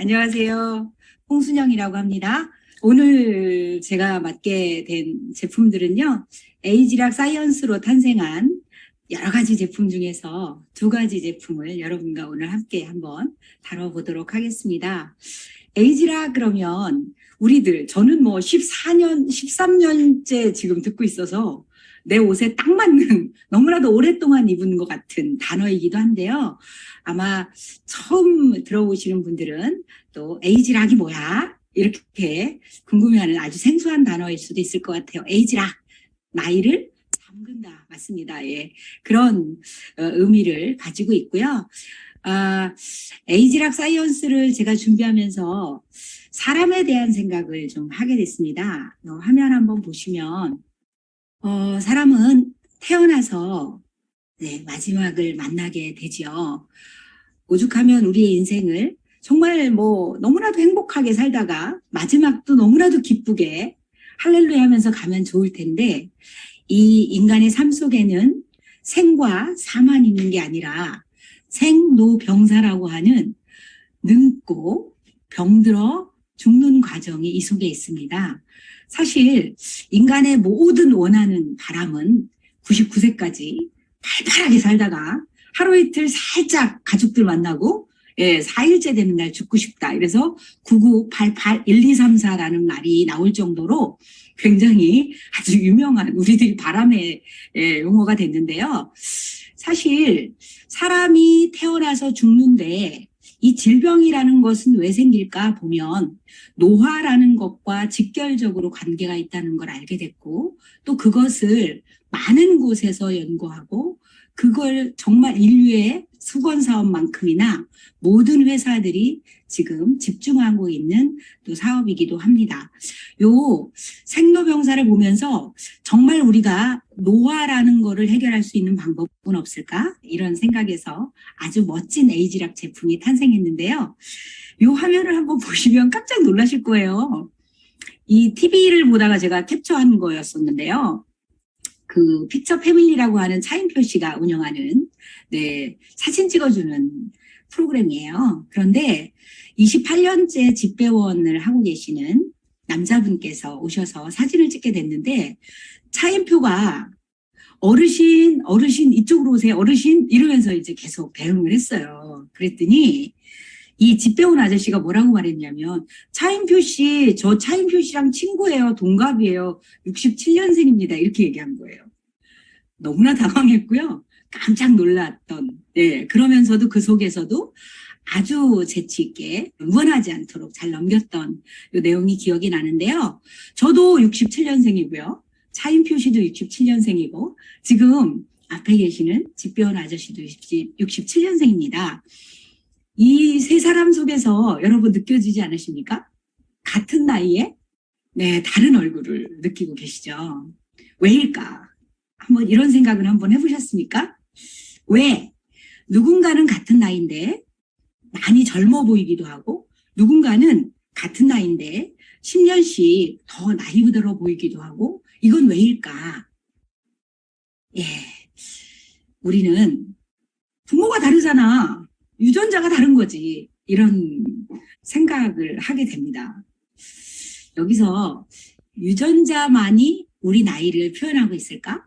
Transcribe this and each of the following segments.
안녕하세요. 홍순영이라고 합니다. 오늘 제가 맡게 된 제품들은요, 에이지락 사이언스로 탄생한 여러 가지 제품 중에서 두 가지 제품을 여러분과 오늘 함께 한번 다뤄보도록 하겠습니다. 에이지락 그러면 저는 뭐 14년, 13년째 지금 듣고 있어서 내 옷에 딱 맞는 너무나도 오랫동안 입은 것 같은 단어이기도 한데요. 아마 처음 들어보시는 분들은 또 에이지락이 뭐야? 이렇게 궁금해하는 아주 생소한 단어일 수도 있을 것 같아요. 에이지락, 나이를 잠근다. 맞습니다. 예. 그런 의미를 가지고 있고요. 에이지락 사이언스를 제가 준비하면서 사람에 대한 생각을 좀 하게 됐습니다. 화면 한번 보시면 사람은 태어나서 마지막을 만나게 되죠. 오죽하면 우리의 인생을 정말 뭐 너무나도 행복하게 살다가 마지막도 너무나도 기쁘게 할렐루야 하면서 가면 좋을 텐데 이 인간의 삶 속에는 생과 사만 있는 게 아니라 생로병사라고 하는 늙고 병들어 죽는 과정이 이 속에 있습니다. 사실 인간의 모든 원하는 바람은 99세까지 팔팔하게 살다가 하루 이틀 살짝 가족들 만나고 4일째 되는 날 죽고 싶다. 이래서 9988 1234라는 말이 나올 정도로 굉장히 아주 유명한 우리들이 바람의 용어가 됐는데요. 사실 사람이 태어나서 죽는데 이 질병이라는 것은 왜 생길까 보면 노화라는 것과 직결적으로 관계가 있다는 걸 알게 됐고 또 그것을 많은 곳에서 연구하고 그걸 정말 인류의 수건 사업만큼이나 모든 회사들이 지금 집중하고 있는 또 사업이기도 합니다. 요 생로병사를 보면서 정말 우리가 노화라는 거를 해결할 수 있는 방법은 없을까? 이런 생각에서 아주 멋진 에이지락 제품이 탄생했는데요. 요 화면을 한번 보시면 깜짝 놀라실 거예요. 이 TV를 보다가 제가 캡처한 거였었는데요. 그 픽처 패밀리라고 하는 차인표 씨가 운영하는 사진 찍어주는 프로그램이에요. 그런데 28년째 집배원을 하고 계시는 남자분께서 오셔서 사진을 찍게 됐는데 차인표가 어르신 이쪽으로 오세요. 어르신 이러면서 이제 계속 대응을 했어요. 그랬더니 이 집배원 아저씨가 뭐라고 말했냐면 차인표 씨, 저 차인표 씨랑 친구예요. 동갑이에요. 67년생입니다. 이렇게 얘기한 거예요. 너무나 당황했고요. 깜짝 놀랐던 그러면서도 그 속에서도 아주 재치 있게 응원하지 않도록 잘 넘겼던 이 내용이 기억이 나는데요. 저도 67년생이고요. 차인표 씨도 67년생이고 지금 앞에 계시는 집배원 아저씨도 67년생입니다. 이 세 사람 속에서 여러분 느껴지지 않으십니까? 같은 나이에 다른 얼굴을 느끼고 계시죠. 왜일까? 한번 이런 생각은 한번 해보셨습니까? 왜? 누군가는 같은 나이인데 많이 젊어 보이기도 하고 누군가는 같은 나이인데 10년씩 더 나이 들어 보이기도 하고 이건 왜일까? 우리는 부모가 다르잖아. 유전자가 다른 거지. 이런 생각을 하게 됩니다. 여기서 유전자만이 우리 나이를 표현하고 있을까?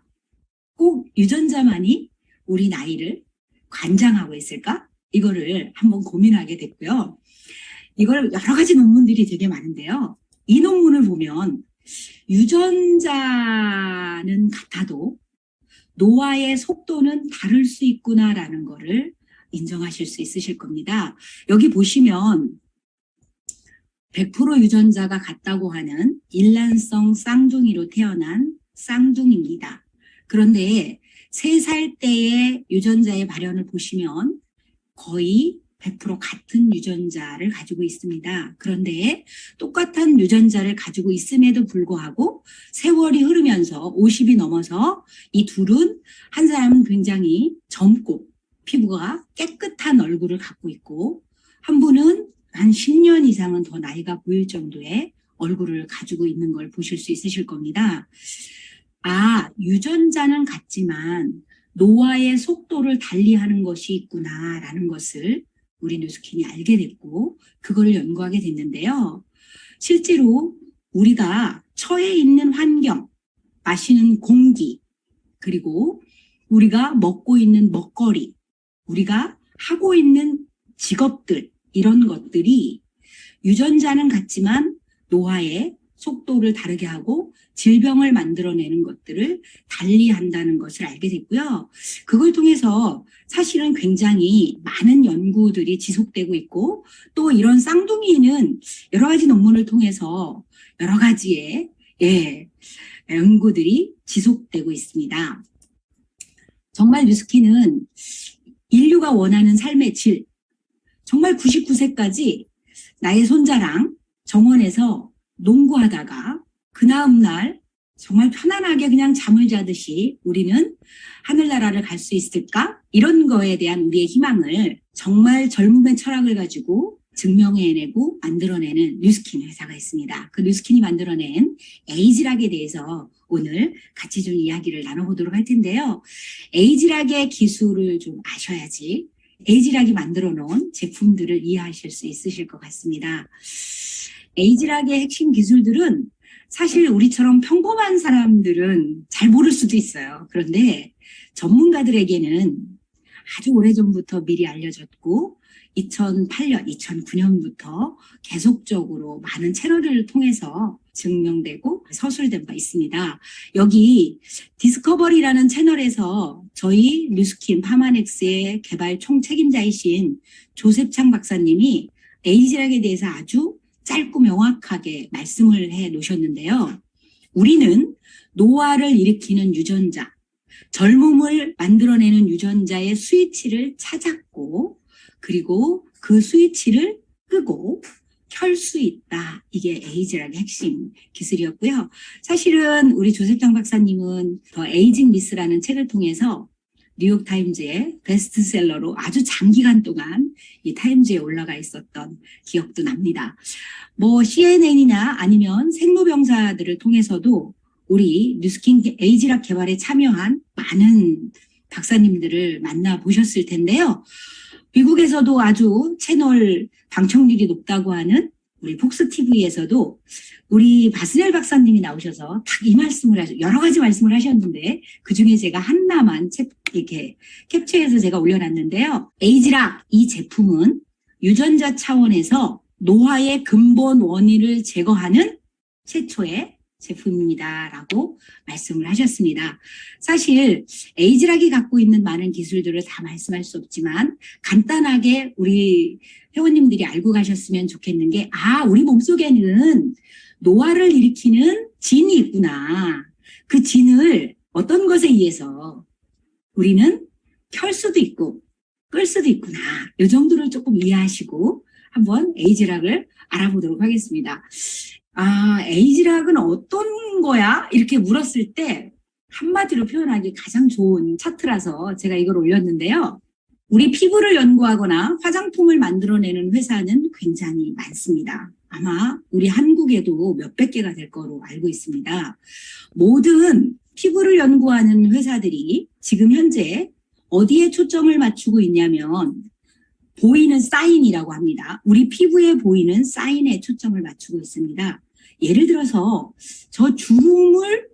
꼭 유전자만이 우리 나이를 관장하고 있을까? 이거를 한번 고민하게 됐고요. 이걸 여러 가지 논문들이 되게 많은데요. 이 논문을 보면 유전자는 같아도 노화의 속도는 다를 수 있구나라는 거를 인정하실 수 있으실 겁니다. 여기 보시면 100% 유전자가 같다고 하는 일란성 쌍둥이로 태어난 쌍둥이입니다. 그런데 3살 때의 유전자의 발현을 보시면 거의 100% 같은 유전자를 가지고 있습니다. 그런데 똑같은 유전자를 가지고 있음에도 불구하고 세월이 흐르면서 50이 넘어서 이 둘은 한 사람은 굉장히 젊고 피부가 깨끗한 얼굴을 갖고 있고 한 분은 한 10년 이상은 더 나이가 보일 정도의 얼굴을 가지고 있는 걸 보실 수 있으실 겁니다. 유전자는 같지만 노화의 속도를 달리하는 것이 있구나라는 것을 우리 뉴스킨이 알게 됐고 그거를 연구하게 됐는데요. 실제로 우리가 처해 있는 환경, 마시는 공기, 그리고 우리가 먹고 있는 먹거리, 우리가 하고 있는 직업들, 이런 것들이 유전자는 같지만 노화의 속도를 다르게 하고 질병을 만들어내는 것들을 달리 한다는 것을 알게 됐고요. 그걸 통해서 사실은 굉장히 많은 연구들이 지속되고 있고 또 이런 쌍둥이는 여러 가지 논문을 통해서 여러 가지의 연구들이 지속되고 있습니다. 정말 뉴스킨은 인류가 원하는 삶의 질, 정말 99세까지 나의 손자랑 정원에서 농구하다가 그 다음날 정말 편안하게 그냥 잠을 자듯이 우리는 하늘나라를 갈 수 있을까? 이런 거에 대한 우리의 희망을 정말 젊음의 철학을 가지고 증명해내고 만들어내는 뉴스킨 회사가 있습니다. 그 뉴스킨이 만들어낸 에이지락에 대해서 오늘 같이 좀 이야기를 나눠보도록 할 텐데요. 에이지락의 기술을 좀 아셔야지 에이지락이 만들어 놓은 제품들을 이해하실 수 있으실 것 같습니다. 에이지락의 핵심 기술들은 사실 우리처럼 평범한 사람들은 잘 모를 수도 있어요. 그런데 전문가들에게는 아주 오래전부터 미리 알려졌고 2008년, 2009년부터 계속적으로 많은 채널을 통해서 증명되고 서술된 바 있습니다. 여기 디스커버리라는 채널에서 저희 뉴스킨 파마넥스의 개발 총책임자이신 조셉창 박사님이 에이지락에 대해서 아주 짧고 명확하게 말씀을 해 놓으셨는데요. 우리는 노화를 일으키는 유전자, 젊음을 만들어내는 유전자의 스위치를 찾았고 그리고 그 스위치를 끄고 켤 수 있다. 이게 에이지락의 핵심 기술이었고요. 사실은 우리 조셉장 박사님은 더 에이징 미스라는 책을 통해서 뉴욕타임즈의 베스트셀러로 아주 장기간 동안 이 타임즈에 올라가 있었던 기억도 납니다. 뭐 CNN이나 아니면 생로병사들을 통해서도 우리 뉴스킨 에이지락 개발에 참여한 많은 박사님들을 만나보셨을 텐데요. 미국에서도 아주 채널 방청률이 높다고 하는 우리 폭스TV에서도 우리 바스넬 박사님이 나오셔서 딱 이 말씀을 여러 가지 말씀을 하셨는데 그중에 제가 하나만 이렇게 캡처해서 제가 올려놨는데요. 에이지락 이 제품은 유전자 차원에서 노화의 근본 원인을 제거하는 최초의 제품입니다라고 말씀을 하셨습니다. 사실 에이지락이 갖고 있는 많은 기술들을 다 말씀할 수 없지만 간단하게 우리 회원님들이 알고 가셨으면 좋겠는 게 우리 몸속에는 노화를 일으키는 진이 있구나. 그 진을 어떤 것에 의해서 우리는 켤 수도 있고 끌 수도 있구나. 이 정도를 조금 이해하시고 한번 에이지락을 알아보도록 하겠습니다. 에이지락은 어떤 거야? 이렇게 물었을 때 한마디로 표현하기 가장 좋은 차트라서 제가 이걸 올렸는데요. 우리 피부를 연구하거나 화장품을 만들어내는 회사는 굉장히 많습니다. 아마 우리 한국에도 몇백 개가 될 거로 알고 있습니다. 모든 피부를 연구하는 회사들이 지금 현재 어디에 초점을 맞추고 있냐면 보이는 사인이라고 합니다. 우리 피부에 보이는 사인에 초점을 맞추고 있습니다. 예를 들어서 저 주름을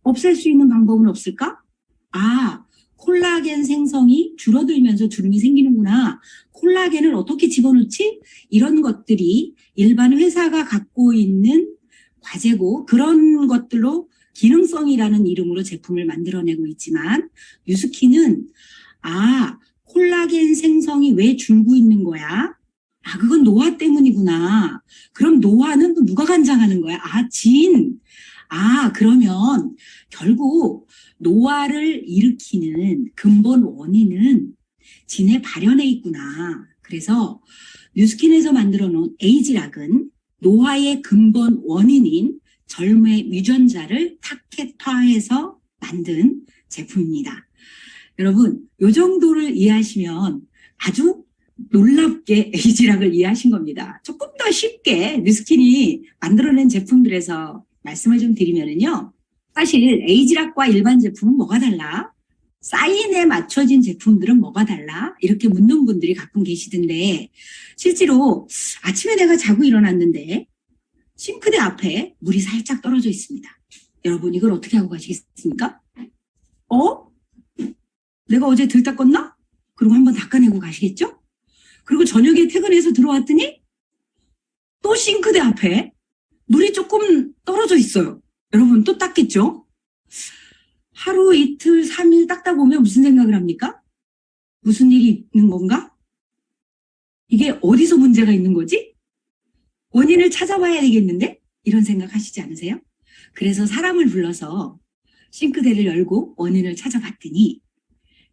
없앨 수 있는 방법은 없을까? 콜라겐 생성이 줄어들면서 주름이 생기는구나. 콜라겐을 어떻게 집어넣지? 이런 것들이 일반 회사가 갖고 있는 과제고 그런 것들로 기능성이라는 이름으로 제품을 만들어내고 있지만 뉴스킨은 콜라겐 생성이 왜 줄고 있는 거야? 그건 노화 때문이구나. 그럼 노화는 또 누가 관장하는 거야? 진. 그러면 결국 노화를 일으키는 근본 원인은 진의 발현에 있구나. 그래서 뉴스킨에서 만들어 놓은 에이지락은 노화의 근본 원인인 젊음의 유전자를 타겟화해서 만든 제품입니다. 여러분, 이 정도를 이해하시면 아주 놀랍게 에이지락을 이해하신 겁니다. 조금 더 쉽게 뉴스킨이 만들어낸 제품들에서 말씀을 좀 드리면은요. 사실 에이지락과 일반 제품은 뭐가 달라? 사인에 맞춰진 제품들은 뭐가 달라? 이렇게 묻는 분들이 가끔 계시던데 실제로 아침에 내가 자고 일어났는데 싱크대 앞에 물이 살짝 떨어져 있습니다. 여러분 이걸 어떻게 하고 가시겠습니까? 내가 어제 들 닦았나? 그리고 한번 닦아내고 가시겠죠? 그리고 저녁에 퇴근해서 들어왔더니 또 싱크대 앞에 물이 조금 떨어져 있어요. 여러분 또 닦겠죠? 하루, 이틀, 3일 닦다 보면 무슨 생각을 합니까? 무슨 일이 있는 건가? 이게 어디서 문제가 있는 거지? 원인을 찾아봐야 되겠는데? 이런 생각 하시지 않으세요? 그래서 사람을 불러서 싱크대를 열고 원인을 찾아봤더니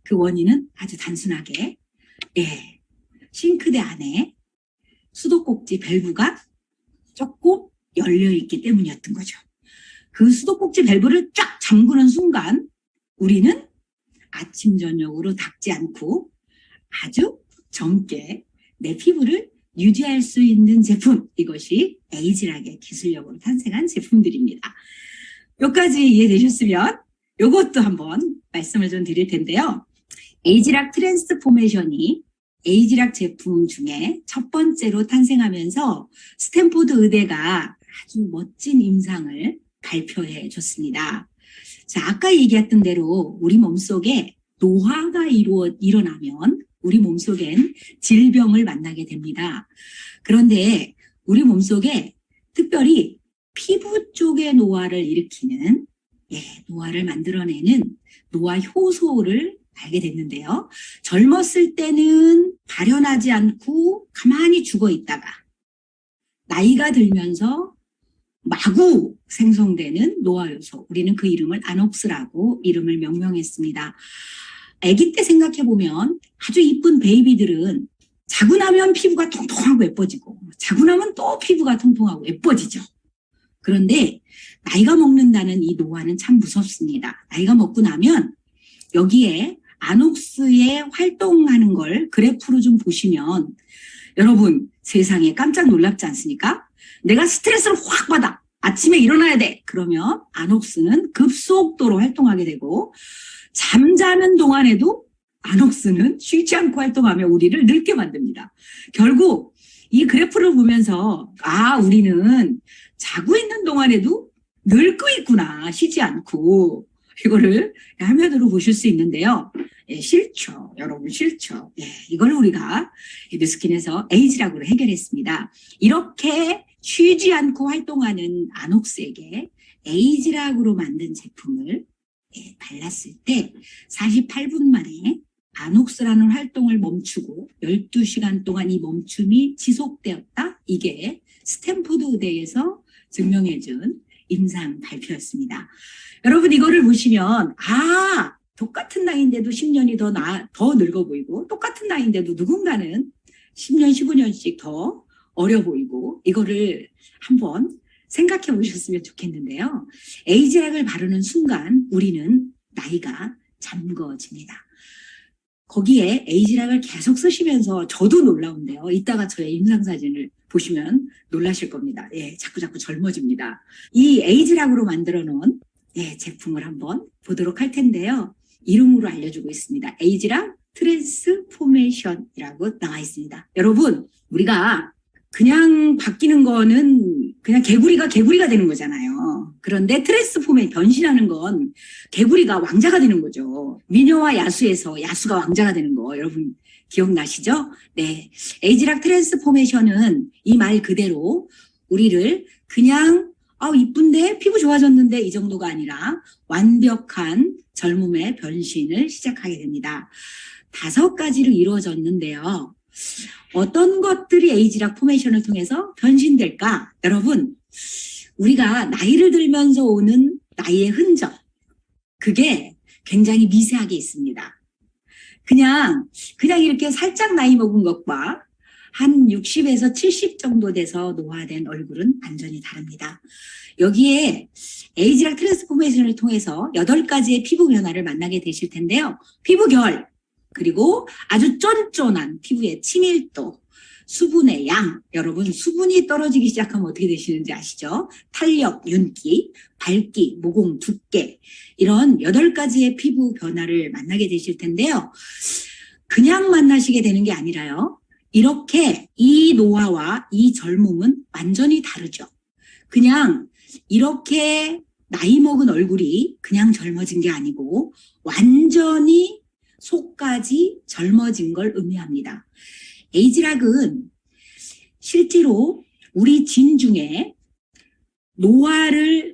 그 원인은 아주 단순하게 싱크대 안에 수도꼭지 밸브가 조금 열려있기 때문이었던 거죠. 그 수도꼭지 밸브를 쫙 잠그는 순간 우리는 아침 저녁으로 닦지 않고 아주 젊게 내 피부를 유지할 수 있는 제품, 이것이 에이지락의 기술력으로 탄생한 제품들입니다. 여기까지 이해되셨으면 이것도 한번 말씀을 좀 드릴 텐데요. 에이지락 트랜스포메이션이 에이지락 제품 중에 첫 번째로 탄생하면서 스탠포드 의대가 아주 멋진 임상을 발표해 줬습니다. 자, 아까 얘기했던 대로 우리 몸속에 노화가 일어나면 우리 몸속엔 질병을 만나게 됩니다. 그런데 우리 몸속에 특별히 피부 쪽의 노화를 일으키는 노화를 만들어내는 노화 효소를 알게 됐는데요. 젊었을 때는 발현하지 않고 가만히 죽어 있다가 나이가 들면서 마구 생성되는 노화 요소, 우리는 그 이름을 아녹스라고 이름을 명명했습니다. 아기 때 생각해보면 아주 이쁜 베이비들은 자고 나면 피부가 통통하고 예뻐지고 자고 나면 또 피부가 통통하고 예뻐지죠. 그런데 나이가 먹는다는 이 노화는 참 무섭습니다. 나이가 먹고 나면 여기에 아녹스의 활동하는 걸 그래프로 좀 보시면 여러분 세상에 깜짝 놀랍지 않습니까? 내가 스트레스를 확 받아. 아침에 일어나야 돼. 그러면 아녹스는 급속도로 활동하게 되고 잠자는 동안에도 아녹스는 쉬지 않고 활동하며 우리를 늙게 만듭니다. 결국 이 그래프를 보면서 우리는 자고 있는 동안에도 늙고 있구나. 쉬지 않고. 이거를 화면으로 보실 수 있는데요. 싫죠. 여러분 싫죠. 이걸 우리가 뉴스킨에서 에이지락으로 해결했습니다. 이렇게 쉬지 않고 활동하는 아녹스에게 에이지락으로 만든 제품을 발랐을 때 48분 만에 아녹스라는 활동을 멈추고 12시간 동안 이 멈춤이 지속되었다. 이게 스탠포드 의대에서 증명해준 임상 발표였습니다. 여러분 이거를 보시면 똑같은 나이인데도 10년이 더 늙어 보이고 똑같은 나이인데도 누군가는 10년, 15년씩 더 어려 보이고 이거를 한번 생각해 보셨으면 좋겠는데요. 에이지락을 바르는 순간 우리는 나이가 잠궈집니다. 거기에 에이지락을 계속 쓰시면서 저도 놀라운데요. 이따가 저의 임상사진을 보시면 놀라실 겁니다. 자꾸 젊어집니다. 이 에이지락으로 만들어 놓은 제품을 한번 보도록 할 텐데요. 이름으로 알려주고 있습니다. 에이지락 트랜스포메이션이라고 나와 있습니다. 여러분 우리가 그냥 바뀌는 거는 그냥 개구리가 되는 거잖아요. 그런데 트랜스포메 변신하는 건 개구리가 왕자가 되는 거죠. 미녀와 야수에서 야수가 왕자가 되는 거 여러분 기억나시죠? 에이지락 트랜스포메이션은 이 말 그대로 우리를 그냥 이쁜데 피부 좋아졌는데 이 정도가 아니라 완벽한 젊음의 변신을 시작하게 됩니다. 5가지로 이루어졌는데요. 어떤 것들이 에이지락 포메이션을 통해서 변신될까? 여러분 우리가 나이를 들면서 오는 나이의 흔적 그게 굉장히 미세하게 있습니다. 그냥 이렇게 살짝 나이 먹은 것과 한 60에서 70 정도 돼서 노화된 얼굴은 완전히 다릅니다. 여기에 에이지락 트랜스포메이션을 통해서 8가지의 피부 변화를 만나게 되실 텐데요. 피부 결, 그리고 아주 쫀쫀한 피부의 친밀도, 수분의 양, 여러분 수분이 떨어지기 시작하면 어떻게 되시는지 아시죠? 탄력, 윤기, 밝기, 모공, 두께 이런 8가지의 피부 변화를 만나게 되실 텐데요. 그냥 만나시게 되는 게 아니라요. 이렇게 이 노화와 이 젊음은 완전히 다르죠. 그냥 이렇게 나이 먹은 얼굴이 그냥 젊어진 게 아니고 완전히 속까지 젊어진 걸 의미합니다. 에이지락은 실제로 우리 진 중에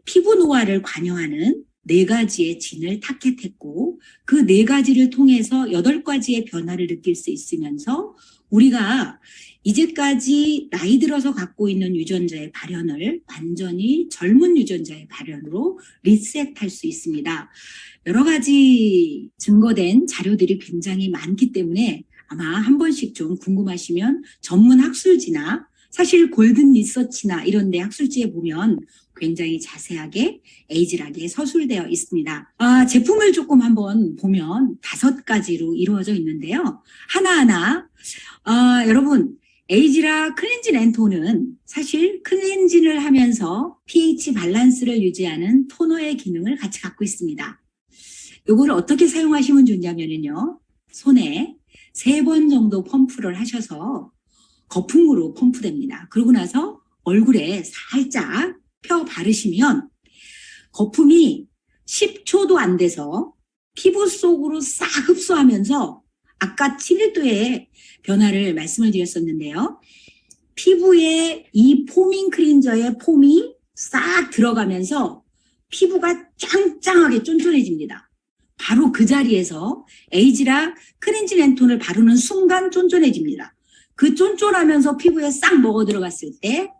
피부 노화를 관여하는 4가지의 진을 타겟했고 그 4가지를 통해서 8가지의 변화를 느낄 수 있으면서 우리가 이제까지 나이 들어서 갖고 있는 유전자의 발현을 완전히 젊은 유전자의 발현으로 리셋할 수 있습니다. 여러 가지 증거된 자료들이 굉장히 많기 때문에 아마 한 번씩 좀 궁금하시면 전문 학술지나 사실 골든 리서치나 이런 데 학술지에 보면 굉장히 자세하게 에이지락에 서술되어 있습니다. 제품을 조금 한번 보면 5가지로 이루어져 있는데요. 하나하나 여러분 에이지락 클렌징 앤 톤은 사실 클렌징을 하면서 pH 밸런스를 유지하는 토너의 기능을 같이 갖고 있습니다. 이거를 어떻게 사용하시면 좋냐면요. 손에 3번 정도 펌프를 하셔서 거품으로 펌프됩니다. 그러고 나서 얼굴에 살짝 펴 바르시면 거품이 10초도 안 돼서 피부 속으로 싹 흡수하면서 아까 7일도의 변화를 말씀을 드렸었는데요. 피부에 이 포밍 클린저의 폼이 싹 들어가면서 피부가 짱짱하게 쫀쫀해집니다. 바로 그 자리에서 에이지락 클렌징 앤 톤을 바르는 순간 쫀쫀해집니다. 그 쫀쫀하면서 피부에 싹 먹어 들어갔을 때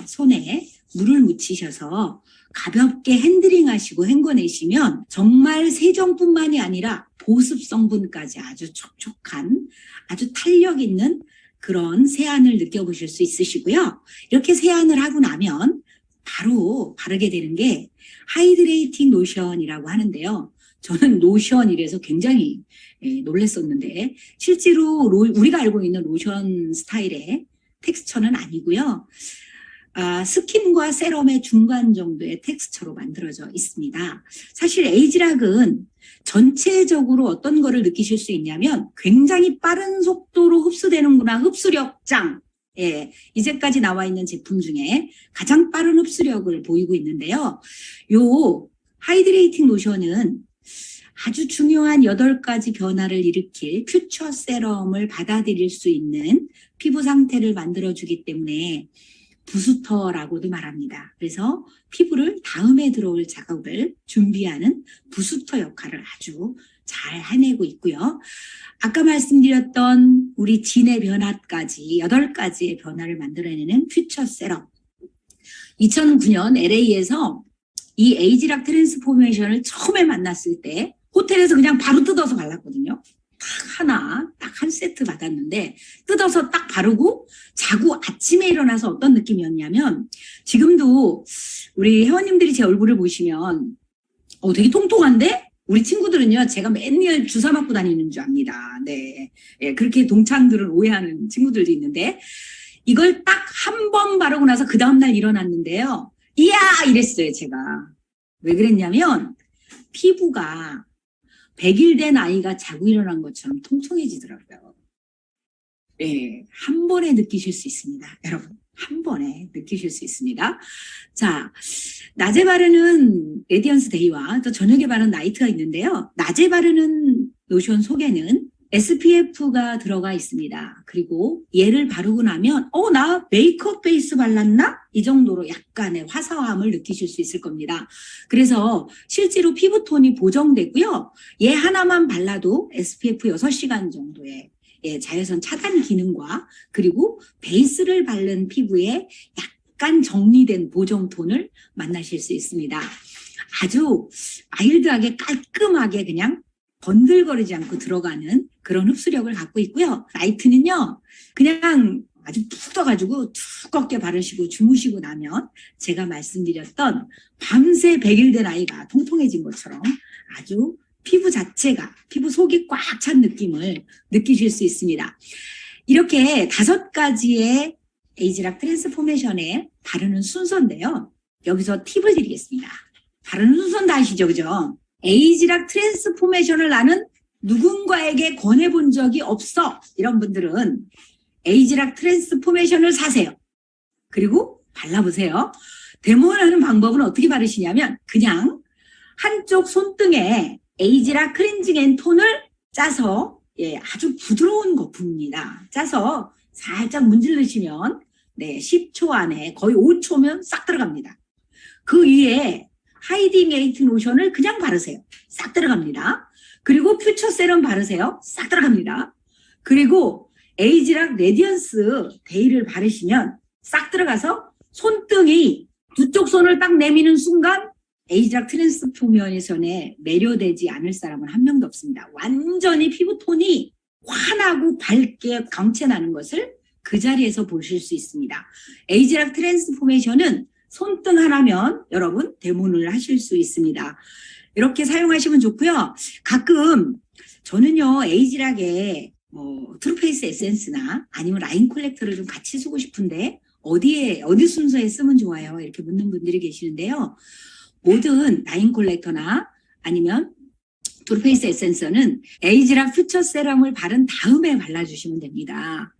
손에 물을 묻히셔서 가볍게 핸들링 하시고 헹궈내시면 정말 세정뿐만이 아니라 보습 성분까지 아주 촉촉한 아주 탄력 있는 그런 세안을 느껴보실 수 있으시고요. 이렇게 세안을 하고 나면 바로 바르게 되는 게 하이드레이팅 로션이라고 하는데요. 저는 로션이라서 굉장히 놀랐었는데 실제로 우리가 알고 있는 로션 스타일의 텍스처는 아니고요. 스킨과 세럼의 중간 정도의 텍스처로 만들어져 있습니다. 사실 에이지락은 전체적으로 어떤 거를 느끼실 수 있냐면 굉장히 빠른 속도로 흡수되는구나. 흡수력 짱. 이제까지 나와 있는 제품 중에 가장 빠른 흡수력을 보이고 있는데요. 요 하이드레이팅 로션은 아주 중요한 8가지 변화를 일으킬 퓨처 세럼을 받아들일 수 있는 피부 상태를 만들어주기 때문에 부스터라고도 말합니다. 그래서 피부를 다음에 들어올 작업을 준비하는 부스터 역할을 아주 잘 해내고 있고요. 아까 말씀드렸던 우리 진의 변화까지 8가지의 변화를 만들어내는 퓨처 세럼. 2009년 LA에서 이 에이지락 트랜스포메이션을 처음에 만났을 때 호텔에서 그냥 바로 뜯어서 발랐거든요. 딱 한 세트 받았는데 뜯어서 딱 바르고 자고 아침에 일어나서 어떤 느낌이었냐면 지금도 우리 회원님들이 제 얼굴을 보시면 되게 통통한데 우리 친구들은요 제가 맨날 주사 맞고 다니는 줄 압니다. 네, 그렇게 동창들은 오해하는 친구들도 있는데 이걸 딱 한 번 바르고 나서 그 다음날 일어났는데요. 이야 이랬어요 제가. 왜 그랬냐면 피부가 100일 된 아이가 자고 일어난 것처럼 통통해지더라고요. 한 번에 느끼실 수 있습니다. 여러분, 한 번에 느끼실 수 있습니다. 자, 낮에 바르는 레디언스 데이와 또 저녁에 바르는 나이트가 있는데요. 낮에 바르는 로션 속에는 SPF가 들어가 있습니다. 그리고 얘를 바르고 나면 나 메이크업 베이스 발랐나? 이 정도로 약간의 화사함을 느끼실 수 있을 겁니다. 그래서 실제로 피부톤이 보정되고요. 얘 하나만 발라도 SPF 6시간 정도의 자외선 차단 기능과 그리고 베이스를 바른 피부에 약간 정리된 보정톤을 만나실 수 있습니다. 아주 마일드하게 깔끔하게 그냥 번들거리지 않고 들어가는 그런 흡수력을 갖고 있고요. 나이트는요. 그냥 아주 푹 떠가지고 두껍게 바르시고 주무시고 나면 제가 말씀드렸던 밤새 100일 된 아이가 통통해진 것처럼 아주 피부 자체가 피부 속이 꽉 찬 느낌을 느끼실 수 있습니다. 이렇게 5가지의 에이지락 트랜스포메이션에 바르는 순서인데요. 여기서 팁을 드리겠습니다. 바르는 순서는 다 아시죠? 그죠? 에이지락 트랜스포메이션을 나는 누군가에게 권해본 적이 없어. 이런 분들은 에이지락 트랜스포메이션을 사세요. 그리고 발라보세요. 데모하는 방법은 어떻게 바르시냐면 그냥 한쪽 손등에 에이지락 클렌징 앤 톤을 짜서 아주 부드러운 거품입니다. 짜서 살짝 문질르시면 10초 안에 거의 5초면 싹 들어갑니다. 그 위에 하이딩 에이트 로션을 그냥 바르세요. 싹 들어갑니다. 그리고 퓨처 세럼 바르세요. 싹 들어갑니다. 그리고 에이지락 레디언스 데이를 바르시면 싹 들어가서 손등이 두 쪽 손을 딱 내미는 순간 에이지락 트랜스포메이션에 매료되지 않을 사람은 한 명도 없습니다. 완전히 피부톤이 환하고 밝게 광채나는 것을 그 자리에서 보실 수 있습니다. 에이지락 트랜스포메이션은 손등 하나면 여러분 데모를 하실 수 있습니다. 이렇게 사용하시면 좋고요. 가끔 저는요 에이지락에 트루페이스 에센스나 아니면 라인 콜렉터를 좀 같이 쓰고 싶은데 어디 순서에 쓰면 좋아요? 이렇게 묻는 분들이 계시는데요. 모든 라인 콜렉터나 아니면 트루페이스 에센서는 에이지락 퓨처 세럼을 바른 다음에 발라주시면 됩니다.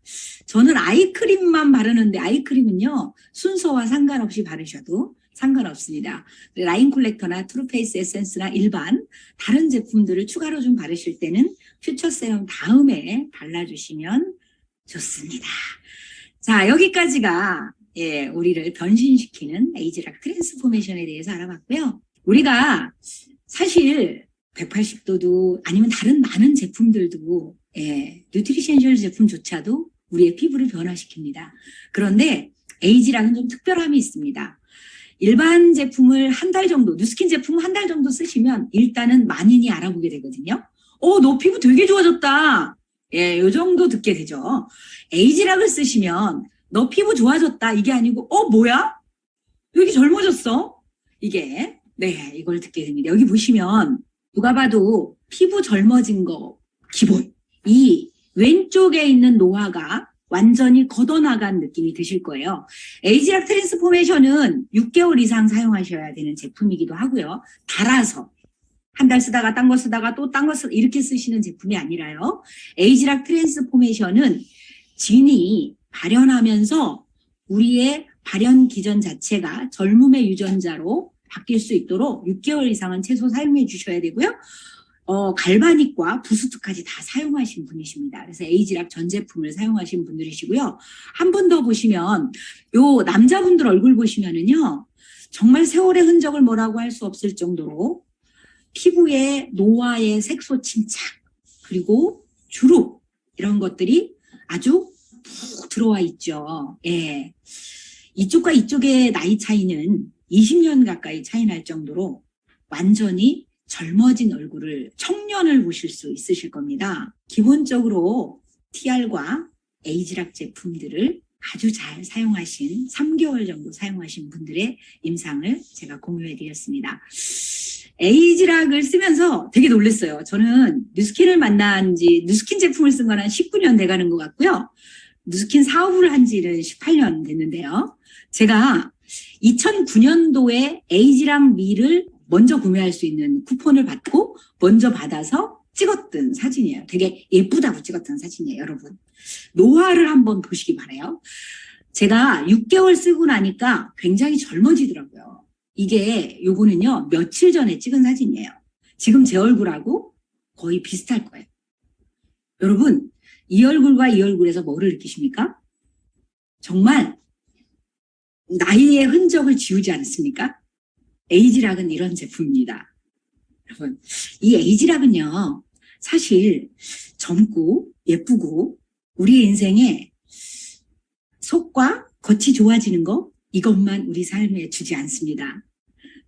저는 아이크림만 바르는데 아이크림은요 순서와 상관없이 바르셔도 상관없습니다. 라인 콜렉터나 트루페이스 에센스나 일반 다른 제품들을 추가로 좀 바르실 때는 퓨처 세럼 다음에 발라주시면 좋습니다. 자, 여기까지가 우리를 변신시키는 에이지락 트랜스포메이션에 대해서 알아봤고요. 우리가 사실 180도도 아니면 다른 많은 제품들도 뉴트리션셜 제품조차도 우리의 피부를 변화시킵니다. 그런데 에이지락은 좀 특별함이 있습니다. 일반 제품을 한 달 정도, 뉴스킨 제품 한 달 정도 쓰시면 일단은 만인이 알아보게 되거든요. 너 피부 되게 좋아졌다. 요 정도 듣게 되죠. 에이지락을 쓰시면 너 피부 좋아졌다. 이게 아니고 뭐야? 여기 젊어졌어? 이게 이걸 듣게 됩니다. 여기 보시면 누가 봐도 피부 젊어진 거 기본. 이 왼쪽에 있는 노화가 완전히 걷어나간 느낌이 드실 거예요. 에이지락 트랜스포메이션은 6개월 이상 사용하셔야 되는 제품이기도 하고요. 달아서 한 달 쓰다가 딴 거 쓰다가 또 딴 거 쓰다가 이렇게 쓰시는 제품이 아니라요. 에이지락 트랜스포메이션은 진이 발현하면서 우리의 발현 기전 자체가 젊음의 유전자로 바뀔 수 있도록 6개월 이상은 최소 사용해 주셔야 되고요. 갈바닉과 부스트까지 다 사용하신 분이십니다. 그래서 에이지락 전 제품을 사용하신 분들이시고요. 한 분 더 보시면 요 남자분들 얼굴 보시면은요. 정말 세월의 흔적을 뭐라고 할 수 없을 정도로 피부에 노화의 색소 침착 그리고 주름 이런 것들이 아주 푹 들어와 있죠. 이쪽과 이쪽의 나이 차이는 20년 가까이 차이 날 정도로 완전히 젊어진 얼굴을 청년을 보실 수 있으실 겁니다. 기본적으로 TR과 에이지락 제품들을 아주 잘 사용하신 3개월 정도 사용하신 분들의 임상을 제가 공유해 드렸습니다. 에이지락을 쓰면서 되게 놀랐어요. 저는 뉴스킨을 만난 지 뉴스킨 제품을 쓴 건 한 19년 돼가는 것 같고요. 뉴스킨 사업을 한 지는 18년 됐는데요. 제가 2009년도에 에이지락 밀을 먼저 구매할 수 있는 쿠폰을 받고 먼저 받아서 찍었던 사진이에요. 되게 예쁘다고 찍었던 사진이에요, 여러분. 노화를 한번 보시기 바라요. 제가 6개월 쓰고 나니까 굉장히 젊어지더라고요. 이게 요거는요, 며칠 전에 찍은 사진이에요. 지금 제 얼굴하고 거의 비슷할 거예요. 여러분, 이 얼굴과 이 얼굴에서 뭐를 느끼십니까? 정말 나이의 흔적을 지우지 않습니까? 에이지락은 이런 제품입니다. 여러분, 이 에이지락은요, 사실 젊고 예쁘고 우리 인생에 속과 겉이 좋아지는 거 이것만 우리 삶에 주지 않습니다.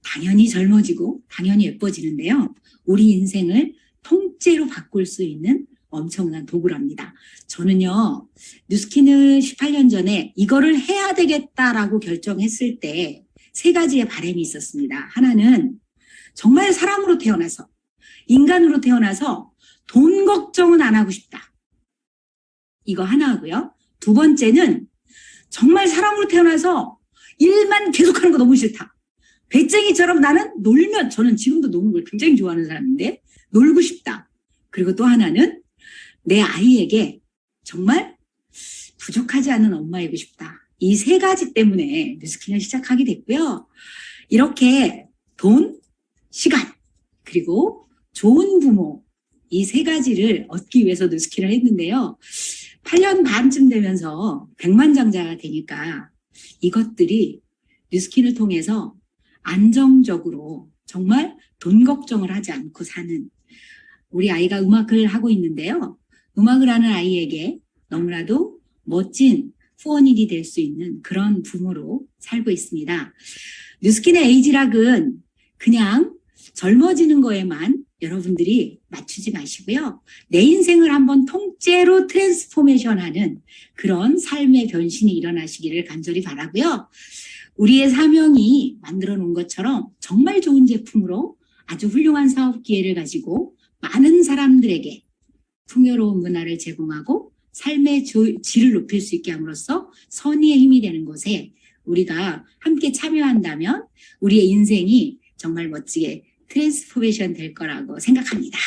당연히 젊어지고 당연히 예뻐지는데요. 우리 인생을 통째로 바꿀 수 있는 엄청난 도구랍니다. 저는요, 뉴스킨을 18년 전에 이거를 해야 되겠다라고 결정했을 때 3가지의 바람이 있었습니다. 하나는 정말 사람으로 태어나서, 인간으로 태어나서 돈 걱정은 안 하고 싶다. 이거 하나 하고요. 두 번째는 정말 사람으로 태어나서 일만 계속하는 거 너무 싫다. 배짱이처럼 나는 놀면, 저는 지금도 노는 걸 굉장히 좋아하는 사람인데 놀고 싶다. 그리고 또 하나는 내 아이에게 정말 부족하지 않은 엄마이고 싶다. 이 세 가지 때문에 뉴스킨을 시작하게 됐고요. 이렇게 돈, 시간, 그리고 좋은 부모, 이 세 가지를 얻기 위해서 뉴스킨을 했는데요. 8년 반쯤 되면서 백만장자가 되니까 이것들이 뉴스킨을 통해서 안정적으로 정말 돈 걱정을 하지 않고 사는, 우리 아이가 음악을 하고 있는데요. 음악을 하는 아이에게 너무나도 멋진 후원인이 될 수 있는 그런 부모로 살고 있습니다. 뉴스킨의 에이지락은 그냥 젊어지는 거에만 여러분들이 맞추지 마시고요. 내 인생을 한번 통째로 트랜스포메이션하는 그런 삶의 변신이 일어나시기를 간절히 바라고요. 우리의 사명이 만들어 놓은 것처럼 정말 좋은 제품으로 아주 훌륭한 사업 기회를 가지고 많은 사람들에게 풍요로운 문화를 제공하고 삶의 질을 높일 수 있게 함으로써 선의의 힘이 되는 곳에 우리가 함께 참여한다면 우리의 인생이 정말 멋지게 트랜스포메이션 될 거라고 생각합니다.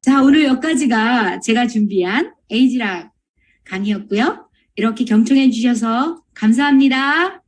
자, 오늘 여기까지가 제가 준비한 에이지락 강의였고요. 이렇게 경청해 주셔서 감사합니다.